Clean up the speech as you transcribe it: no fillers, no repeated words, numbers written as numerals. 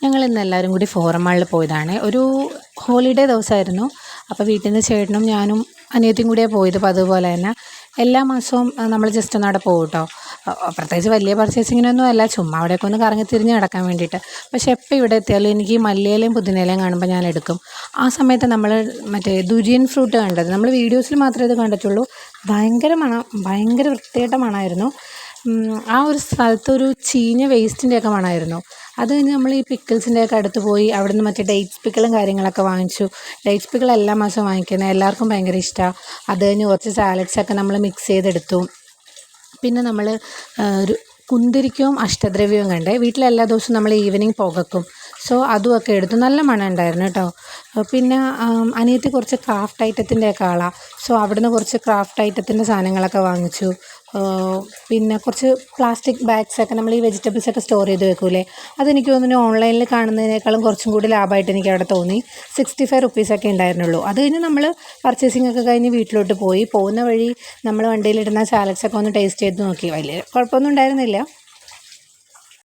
ഞങ്ങൾ ഇന്ന് എല്ലാവരും കൂടി ഫോറം മാളിൽ പോയതാണ്. ഒരു ഹോളിഡേ ദിവസമായിരുന്നു. അപ്പോൾ വീട്ടിൽ നിന്ന് ചേട്ടനും ഞാനും അനിയത്തിയും കൂടിയാണ് പോയത്. അപ്പോൾ അതുപോലെ തന്നെ എല്ലാ മാസവും നമ്മൾ ജസ്റ്റ് ഒന്ന് അവിടെ പോകും കേട്ടോ. പ്രത്യേകിച്ച് വലിയ പർച്ചേസിങ്ങിനൊന്നും അല്ല, ചുമ്മാ അവിടെയൊക്കെ ഒന്ന് കറങ്ങി തിരിഞ്ഞ് നടക്കാൻ വേണ്ടിയിട്ട്. പക്ഷേ എപ്പോൾ ഇവിടെ എത്തിയാലും എനിക്ക് ഈ മല്ലിയിലയും പുതിനയിലയും കാണുമ്പോൾ ഞാൻ എടുക്കും. ആ സമയത്ത് നമ്മൾ മറ്റേ ദുരിയൻ ഫ്രൂട്ട് കണ്ടത്, നമ്മൾ വീഡിയോസിൽ മാത്രമേ ഇത് കണ്ടിട്ടുള്ളൂ. ഭയങ്കര മണം, ഭയങ്കര വൃത്തികെട്ട മണമായിരുന്നു. ആ ഒരു സ്ഥലത്തൊരു ചീഞ്ഞ വേസ്റ്റിൻ്റെയൊക്കെ മണമായിരുന്നു. അത് കഴിഞ്ഞ് നമ്മൾ ഈ പിക്കിൾസിൻ്റെയൊക്കെ അടുത്ത് പോയി അവിടെ നിന്ന് മറ്റേ ഡേറ്റ്സ് പിക്കിളും കാര്യങ്ങളൊക്കെ വാങ്ങിച്ചു. ഡേറ്റ്സ് പിക്കിൾ എല്ലാ മാസവും വാങ്ങിക്കുന്നത്, എല്ലാവർക്കും ഭയങ്കര ഇഷ്ടമാണ്. അത് കഴിഞ്ഞ് കുറച്ച് സാലഡ്സൊക്കെ നമ്മൾ മിക്സ് ചെയ്തെടുത്തു. പിന്നെ നമ്മൾ ഒരു കുന്തിരിക്കവും അഷ്ടദ്രവ്യവും കണ്ടേ. വീട്ടിലെല്ലാ ദിവസവും നമ്മൾ ഈവനിങ് പുകക്കും. സോ അതുമൊക്കെ എടുത്തു. നല്ല മണം ഉണ്ടായിരുന്നു കേട്ടോ. പിന്നെ അനിയത്തി കുറച്ച് ക്രാഫ്റ്റ് ഐറ്റത്തിൻ്റെയൊക്കെ ആളാണ്. സോ അവിടുന്ന് കുറച്ച് ക്രാഫ്റ്റ് ഐറ്റത്തിൻ്റെ സാധനങ്ങളൊക്കെ വാങ്ങിച്ചു. പിന്നെ കുറച്ച് പ്ലാസ്റ്റിക് ബാഗ്സൊക്കെ നമ്മൾ ഈ വെജിറ്റബിൾസൊക്കെ സ്റ്റോർ ചെയ്ത് വെക്കൂലേ, അതെനിക്ക് തോന്നുന്നു ഓൺലൈനിൽ കാണുന്നതിനേക്കാളും കുറച്ചും കൂടി ലാഭമായിട്ട് എനിക്ക് അവിടെ തോന്നി. 65 റുപ്പീസൊക്കെ ഉണ്ടായിരുന്നുള്ളൂ. അത് കഴിഞ്ഞ് നമ്മൾ പർച്ചേസിംഗ് ഒക്കെ കഴിഞ്ഞ് വീട്ടിലോട്ട് പോയി. പോകുന്ന വഴി നമ്മൾ വണ്ടിയിലിടുന്ന സാലഡ്സൊക്കെ ഒന്ന് ടേസ്റ്റ് ചെയ്ത് നോക്കി. വലിയ കുഴപ്പമൊന്നും ഉണ്ടായിരുന്നില്ല.